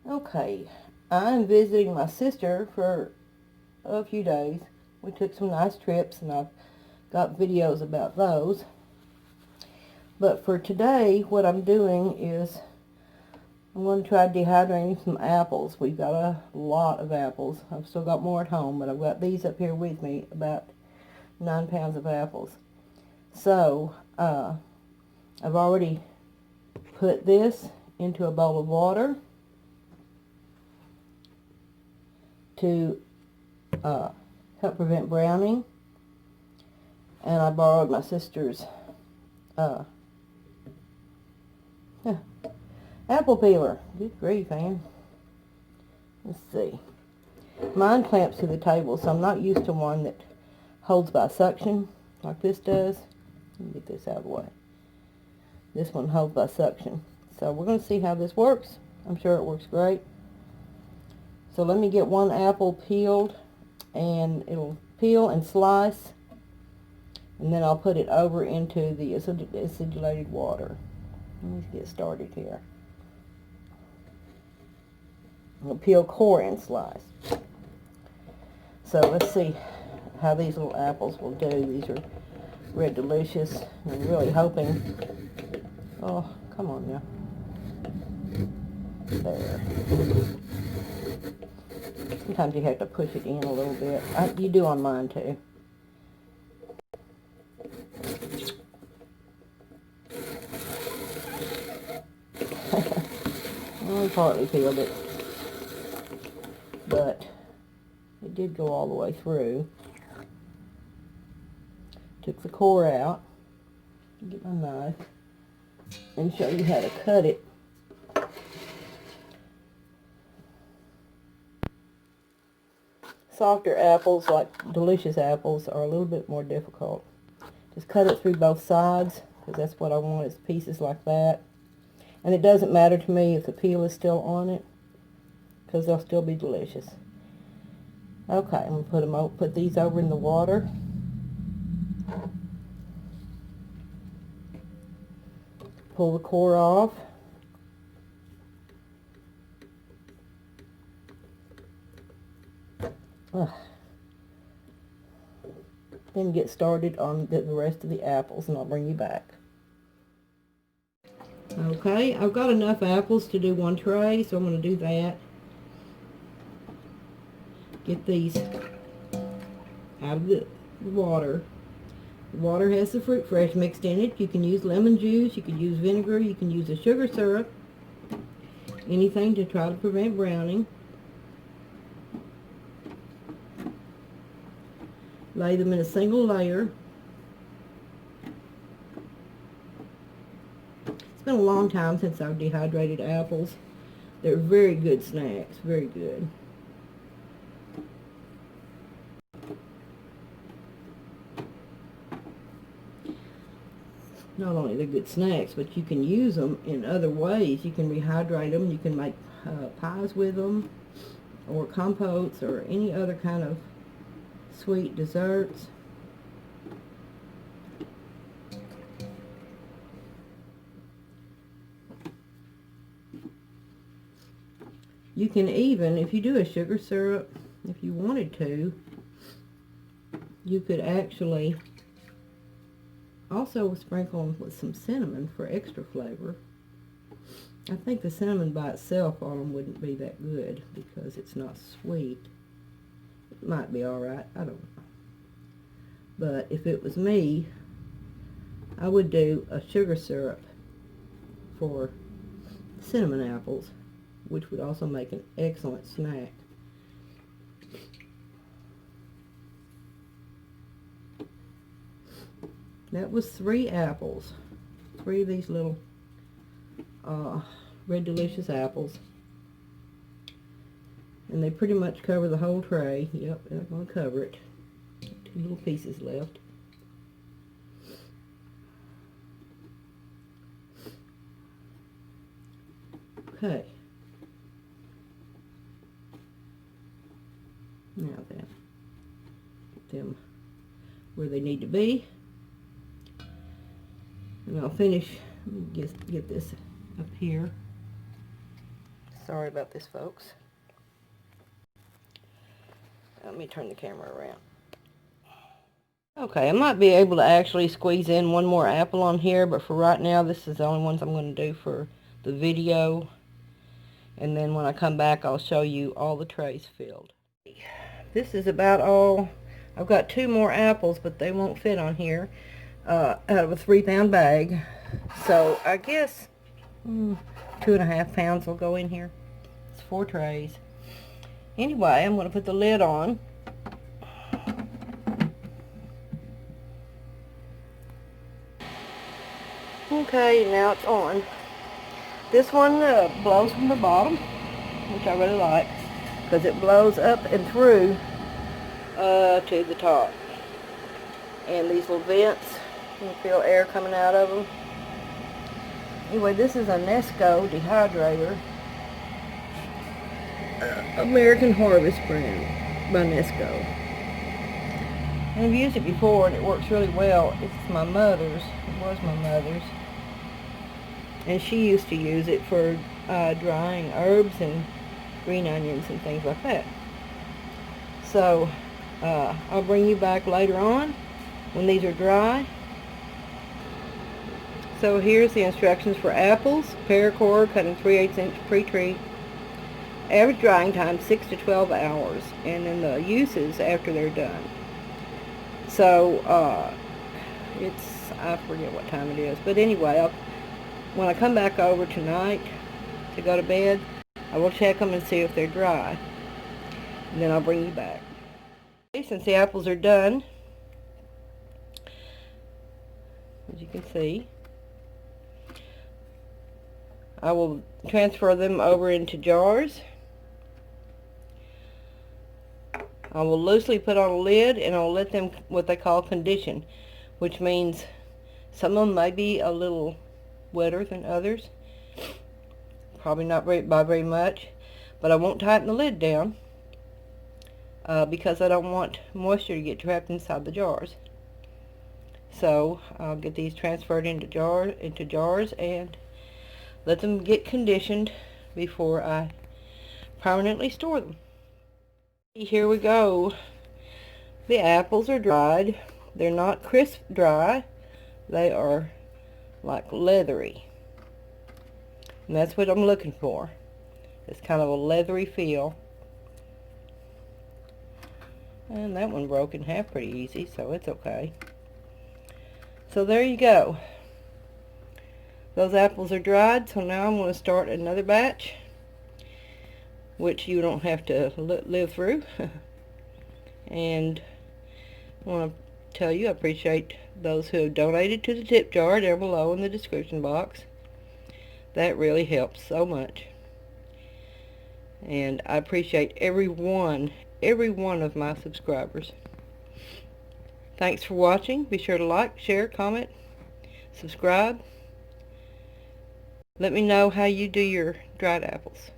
Okay, I'm visiting my sister for a few days. We took some nice trips and I've got videos about those. But for today, what I'm doing is I'm going to try dehydrating some apples. We've got a lot of apples. I've still got more at home, but I've got these up here with me, about 9 pounds of apples. So, I've already put this into a bowl of water to help prevent browning. And I borrowed my sister's apple peeler. Good grief, man. Let's see. Mine clamps to the table, so I'm not used to one that holds by suction like this does. Let me get this out of the way. This one holds by suction. So we're going to see how this works. I'm sure it works great. So let me get one apple peeled, and it'll peel and slice, and then I'll put it over into the acidulated water. Let me get started here. I'll peel core and slice. So let's see how these little apples will do. These are Red Delicious. I'm really hoping. Oh, come on now. There. Sometimes you have to push it in a little bit. You do on mine too. I partly peeled it, but it did go all the way through. Took the core out. Get my knife and show you how to cut it. Softer apples, like Delicious apples, are a little bit more difficult. Just cut it through both sides, because that's what I want, is pieces like that. And it doesn't matter to me if the peel is still on it, because they'll still be delicious. Okay, I'm going to put these over in the water. Pull the core off. Then get started on the rest of the apples, and I'll bring you back. Okay, I've got enough apples to do one tray, so I'm going to do that. Get these out of the water. The water has the fruit fresh mixed in it. You can use lemon juice, you can use vinegar, you can use a sugar syrup, anything to try to prevent browning. Lay them in a single layer. It's been a long time since I've dehydrated apples. They're very good snacks, very good. Not only they're good snacks, but you can use them in other ways. You can rehydrate them. You can make pies with them, or compotes, or any other kind of sweet desserts. You can even, if you do a sugar syrup, if you wanted to, you could actually also sprinkle with some cinnamon for extra flavor. I think the cinnamon by itself on them wouldn't be that good because it's not sweet. It might be alright, I don't know. But if it was me, I would do a sugar syrup for cinnamon apples, which would also make an excellent snack. That was 3 apples. 3 of these little Red Delicious apples. And they pretty much cover the whole tray. Yep, they're going to cover it. 2 little pieces left. Okay. Now then, get them where they need to be. And I'll finish, get this up here Sorry about this, folks. Let me turn the camera around. Okay, I might be able to actually squeeze in one more apple on here, but for right now, this is the only ones I'm going to do for the video. And then when I come back, I'll show you all the trays filled. This is about all. I've got 2 more apples, but they won't fit on here out of a 3-pound bag. So I guess 2.5 pounds will go in here. It's 4 trays. Anyway, I'm going to put the lid on. Okay, now it's on. This one blows from the bottom, which I really like, because it blows up and through to the top. And these little vents, you can feel air coming out of them. Anyway, this is a Nesco dehydrator, American Harvest brand by Nesco. And I've used it before and it works really well. It's my mother's. It was my mother's. And she used to use it for drying herbs and green onions and things like that. So I'll bring you back later on when these are dry. So here's the instructions for apples. Paracord, cut in 3/8 inch pre-treat. Average drying time 6 to 12 hours. And then the uses after they're done. So I forget what time it is. But anyway, when I come back over tonight to go to bed, I will check them and see if they're dry. And then I'll bring you back. Okay, since the apples are done, as you can see, I will transfer them over into jars. I will loosely put on a lid and I'll let them, what they call, condition, which means some of them may be a little wetter than others, probably not by very much, but I won't tighten the lid down because I don't want moisture to get trapped inside the jars. So I'll get these transferred into jars and let them get conditioned before I permanently store them. Here we go. The apples are dried. They're not crisp dry. They are like leathery. And that's what I'm looking for. It's kind of a leathery feel. And that one broke in half pretty easy, so it's okay. So there you go. Those apples are dried, so now I'm going to start another batch, which you don't have to live through. And I want to tell you I appreciate those who have donated to the tip jar down below in the description box. That really helps so much. And I appreciate every one of my subscribers. Thanks for watching. Be sure to like, share, comment, subscribe. Let me know how you do your dried apples.